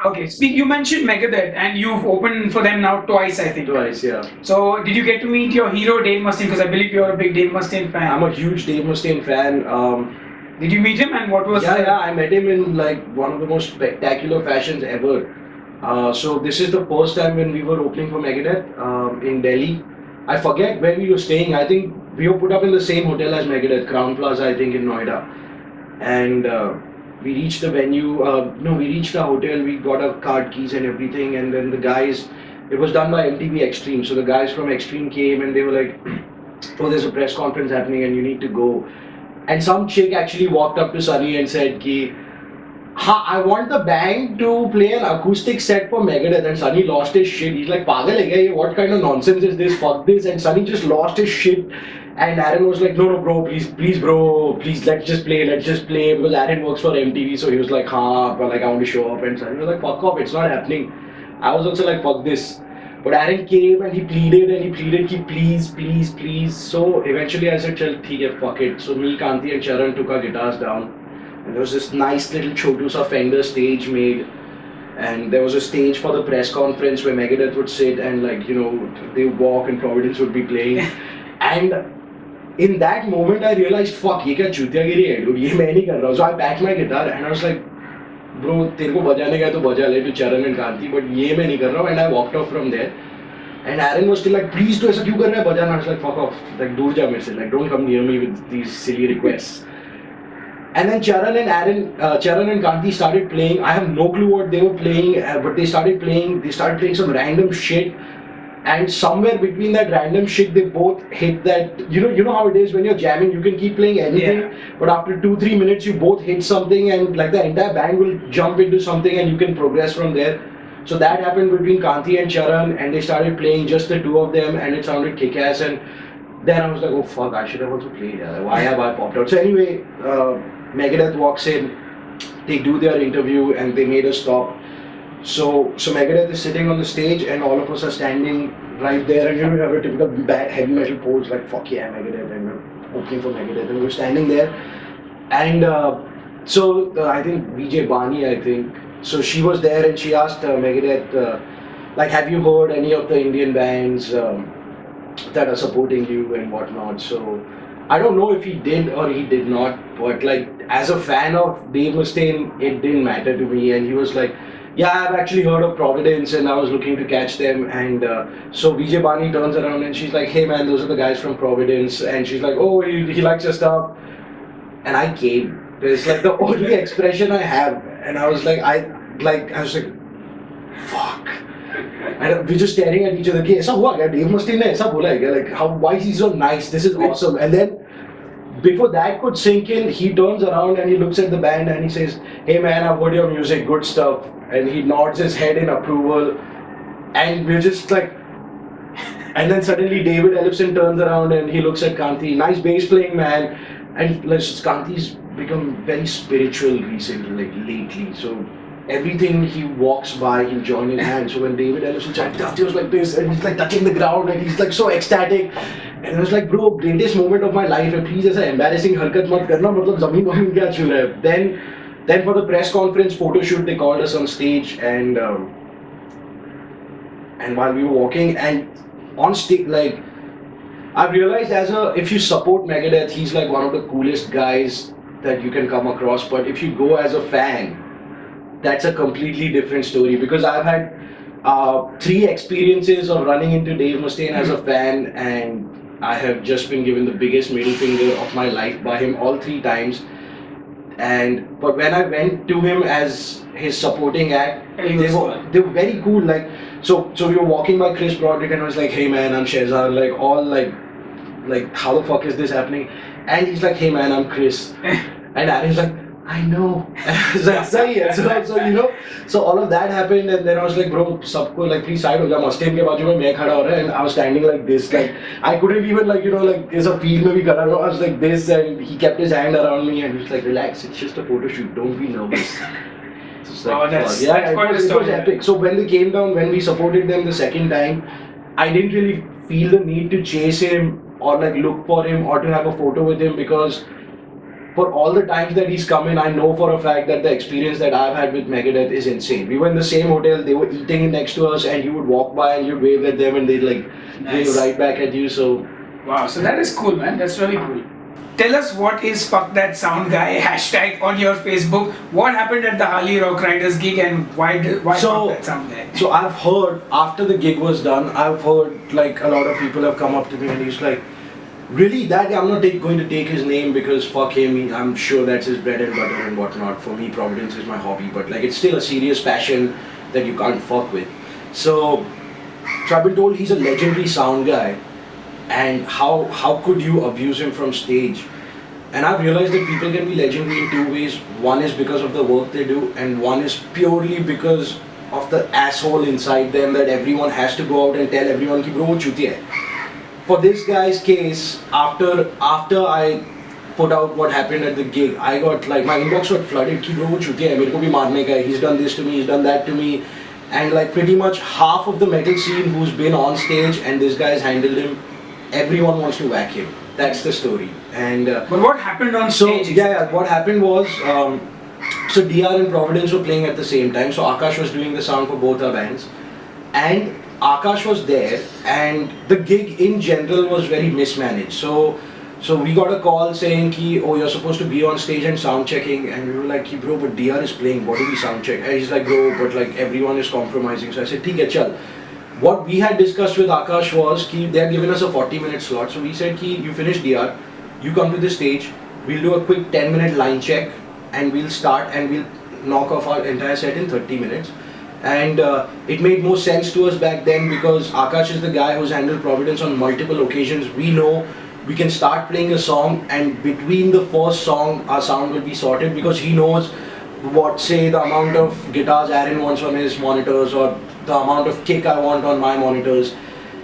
Okay, you mentioned Megadeth and you've opened for them now twice, I think. Twice, yeah. So, did you get to meet your hero Dave Mustaine? Because I believe you're a big Dave Mustaine fan. I'm a huge Dave Mustaine fan. Did you meet him and what was Yeah, I met him in like one of the most spectacular fashions ever. So this is the first time when we were opening for Megadeth in Delhi. I forget where we were staying. I think we were put up in the same hotel as Megadeth, Crown Plaza, I think, in Noida. And we reached the venue. We reached the hotel. We got our card keys and everything. And then the guys, it was done by MTV Extreme. So the guys from Extreme came and they were like, "Oh, there's a press conference happening and you need to go." And some chick actually walked up to Sunny and said, "Ki, I want the band to play an acoustic set for Megadeth." And Sunny lost his shit. He's like, "Pagal hai kya ye? What kind of nonsense is this? Fuck this." And Sunny just lost his shit. And Aaron was like, no, bro, please, bro, please, let's just play. Because Aaron works for MTV, so he was like, but like, I want to show up. And Sunny was like, fuck off, it's not happening. I was also like, fuck this. But Aaron came and he pleaded, please. So eventually I said, chal, theek hai, fuck it. So me, Kanti and Charan took our guitars down. And there was this nice little chotu sa Fender stage made. And there was a stage for the press conference where Megadeth would sit and like, they would walk and Providence would be playing. And in that moment I realized, fuck, ye kya chutiagiri hai, dude, ye main nahi kar raha. So I packed my guitar and I was like, bro, tere ko bajane ka hai to baja le to Charan and Kanti, but ye main nahi kar raha. And I walked off from there. And Aaron was still like, please do, aisa kyun kar raha hai, bajana. I was like, fuck off, like, dur ja mere se, like, don't come near me with these silly requests. And then Charan and Kanti started playing. I have no clue what they were playing, but they started playing some random shit. And somewhere between that random shit, they both hit that, you know how it is when you're jamming, you can keep playing anything, but after 2-3 minutes, you both hit something and like the entire band will jump into something and you can progress from there. So that happened between Kanti and Charan, and they started playing just the two of them, and it sounded kick-ass. And then I was like, oh fuck, I should have also played. Why have I popped out? So anyway, Megadeth walks in, they do their interview and they made us stop. So Megadeth is sitting on the stage and all of us are standing right there, and we have a typical heavy metal pose like fuck yeah Megadeth, and we're opening for Megadeth and we're standing there. And I think VJ Bani, so she was there and she asked Megadeth, like, have you heard any of the Indian bands that are supporting you and whatnot? So I don't know if he did or he did not, but like as a fan of Dave Mustaine, it didn't matter to me. And he was like, yeah, I've actually heard of Providence and I was looking to catch them. And so Vijay Bani turns around and she's like, hey man, those are the guys from Providence. And she's like, oh, he likes your stuff. And I came. It's like the only expression I have. And I was like, fuck. And we're just staring at each other. Aisa hua kya? Dave Mustaine ne aisa bola hai kya? Like, why is he so nice? This is awesome. And then before that could sink in, he turns around and he looks at the band and he says, hey man, I've heard your music, good stuff. And he nods his head in approval. And we're just like, and then suddenly David Ellefson turns around and he looks at Kanti, nice bass playing man. And Kanti's become very spiritual recently, like lately. So everything he walks by, he'll join his hand. So when David Ellefson said, Kanti was like this, and he's like touching the ground and he's like so ecstatic. And I was like, bro, greatest moment of my life, and please aisa embarrassing harkat mat karna, matlab zameen wamin kya chhu raha hai. Then for the press conference photo shoot, they called us on stage, and while we were walking and on stage, like, I've realized if you support Megadeth, he's like one of the coolest guys that you can come across. But if you go as a fan, that's a completely different story, because I've had 3 experiences of running into Dave Mustaine as a fan, and I have just been given the biggest middle finger of my life by him all 3 times. But when I went to him as his supporting act, they were very cool. Like, so we were walking by Chris Broderick and I was like, hey man, I'm Shezan, like all like how the fuck is this happening? And he's like, hey man, I'm Chris. And Aaron's like, I know. So all of that happened, and then I was like, bro, sabko like please side ho ja, Mustaine ke baaju mein main khada ho raha hai, and I was standing like this, like I couldn't even like there's a field mein bhi khada ho, I was like this, and he kept his hand around me and he was like, relax, it's just a photo shoot, don't be nervous. Like, that's it was epic. So when they came down, when we supported them the second time, I didn't really feel the need to chase him or like look for him or to have a photo with him, because for all the times that he's come in, I know for a fact that the experience that I've had with Megadeth is insane. We were in the same hotel, they were eating next to us, and you would walk by and you'd wave at them and they'd like wave right back at you. So wow, so that is cool, man. That's really cool. Tell us what is Fuck That Sound Guy hashtag on your Facebook. What happened at the Harley Rock Riders gig and why Fuck That Sound Guy? So I've heard after the gig was done, I've heard like a lot of people have come up to me and he's like, really, that I'm not going to take his name because fuck him. I'm sure that's his bread and butter and whatnot. For me, Providence is my hobby, but like it's still a serious passion that you can't fuck with. So I've been told he's a legendary sound guy, and how could you abuse him from stage? And I've realized that people can be legendary in two ways. One is because of the work they do, and one is purely because of the asshole inside them that everyone has to go out and tell everyone ki bro wo chuti hai. For this guy's case, after I put out what happened at the gig, I got like my inbox got flooded. Ki bro wo chuti hai, mere ko bhi marne ka hai. He's done this to me, he's done that to me, and like pretty much half of the metal scene who's been on stage and this guy's handled him, everyone wants to whack him. That's the story. And but what happened on stage? Yeah, what happened was so DR and Providence were playing at the same time. So Akash was doing the sound for both our bands, and Akash was there, and the gig in general was very mismanaged. So we got a call saying ki, oh, you're supposed to be on stage and sound checking, and we were like, ki, bro, but DR is playing, what do we sound check? And he's like, bro, but like everyone is compromising. So I said, theek hai, chal. What we had discussed with Akash was ki they had given us a 40-minute slot. So we said ki you finish DR, you come to the stage, we'll do a quick 10-minute line check, and we'll start and we'll knock off our entire set in 30 minutes. And it made more sense to us back then because Akash is the guy who's handled Providence on multiple occasions. We know we can start playing a song, and between the first song our sound will be sorted because he knows what, say, the amount of guitars Aaron wants on his monitors or the amount of kick I want on my monitors.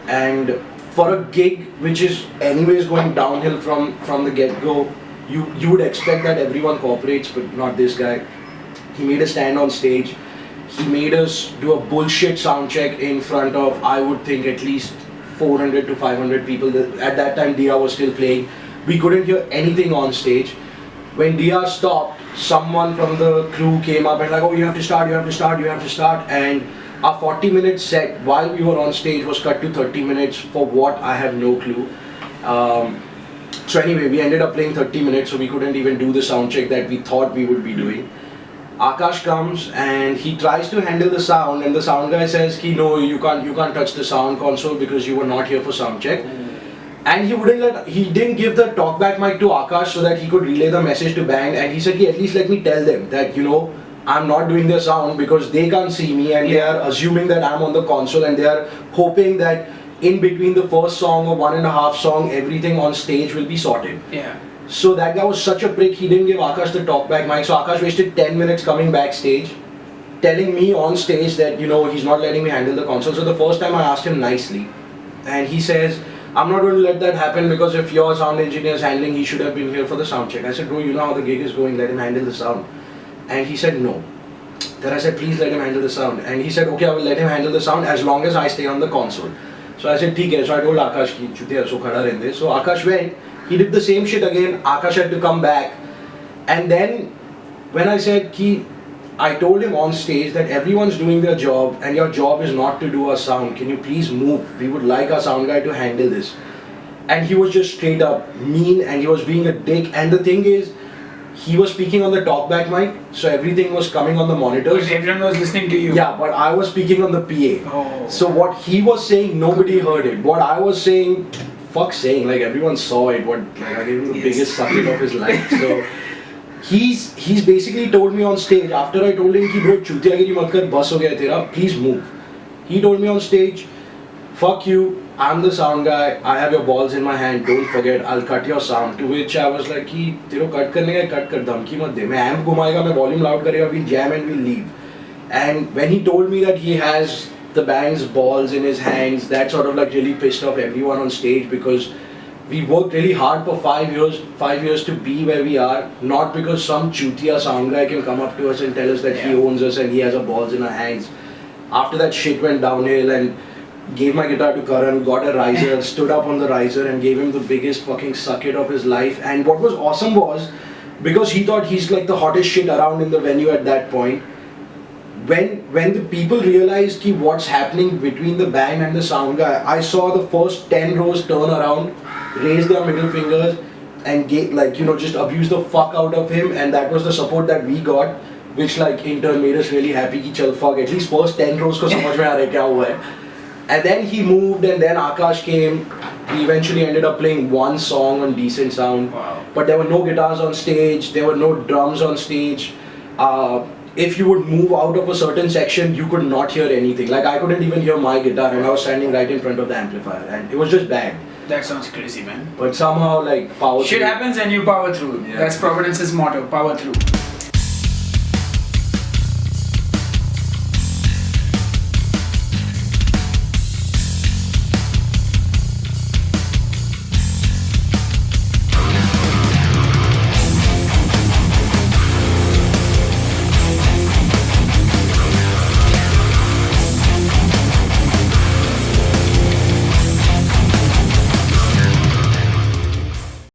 And for a gig which is anyways going downhill from the get-go, you would expect that everyone cooperates, but not this guy. He made us stand on stage. He made us do a bullshit sound check in front of, I would think, at least 400 to 500 people. At that time, Dia was still playing. We couldn't hear anything on stage. When Dia stopped, someone from the crew came up and like, oh, you have to start, you have to start, you have to start. And our 40-minute set while we were on stage was cut to 30 minutes for what I have no clue. So anyway, we ended up playing 30 minutes, so we couldn't even do the sound check that we thought we would be doing. Akash comes and he tries to handle the sound, and the sound guy says, no, you can't touch the sound console because you were not here for sound check. And he didn't give the talkback mic to Akash so that he could relay the message to band, and he said, at least let me tell them that, I'm not doing their sound because they can't see me, and they are assuming that I'm on the console, and they are hoping that in between the first song or 1.5 song, everything on stage will be sorted. Yeah. So that guy was such a prick, he didn't give Akash the talkback mic. So Akash wasted 10 minutes coming backstage, telling me on stage that, he's not letting me handle the console. So the first time I asked him nicely, and he says, I'm not going to let that happen because if your sound engineer is handling, he should have been here for the sound check. I said, bro, you know how the gig is going, let him handle the sound. And he said, no. Then I said, please let him handle the sound. And he said, okay, I will let him handle the sound as long as I stay on the console. So I said, theek hai. So I told Akash, ki chutiya so khada rehne. So Akash went. He did the same shit again. Akash had to come back. And then when I said I told him on stage that everyone's doing their job and your job is not to do our sound. Can you please move? We would like our sound guy to handle this. And he was just straight up mean and he was being a dick. And the thing is, he was speaking on the talkback mic, so everything was coming on the monitors. But everyone was listening to you. Yeah, but I was speaking on the PA. Oh. So what he was saying, nobody heard it. What I was saying, like everyone saw it. I gave him the biggest sucking of his life. So he's basically told me on stage, after I told him ki bro chutiagiri mat kar, bas ho gaya tera, please move. He told me on stage, fuck you, I'm the sound guy, I have your balls in my hand, don't forget, I'll cut your sound. To which I was like ki tero cut karne ka cut kar, dhamki mat de. Main amp ghumayega, main volume loud karega, we'll jam and we'll leave. And when he told me that he has the band's balls in his hands, that sort of like really pissed off everyone on stage because we worked really hard for 5 years to be where we are, not because some chutia sound guy can come up to us and tell us that he owns us and he has our balls in our hands. After that shit went downhill and gave my guitar to Karan, got a riser, stood up on the riser and gave him the biggest fucking suck it of his life. And what was awesome was because he thought he's like the hottest shit around in the venue at that point. When the people realized ki what's happening between the band and the sound guy, I saw the first 10 rows turn around, raise their middle fingers, and just abuse the fuck out of him, and that was the support that we got, which like in turn made us really happy ki chal fuck, at least first 10 rows ko samajh mein aa raha hai kya hua hai. And then he moved, and then Akash came. We eventually ended up playing one song on decent sound. Wow. But there were no guitars on stage, there were no drums on stage. If you would move out of a certain section, you could not hear anything. Like I couldn't even hear my guitar, and I was standing right in front of the amplifier, and it was just bad. That sounds crazy, man. But somehow, like, power Shit through. happens and you power through. Yeah. That's Providence's motto, power through.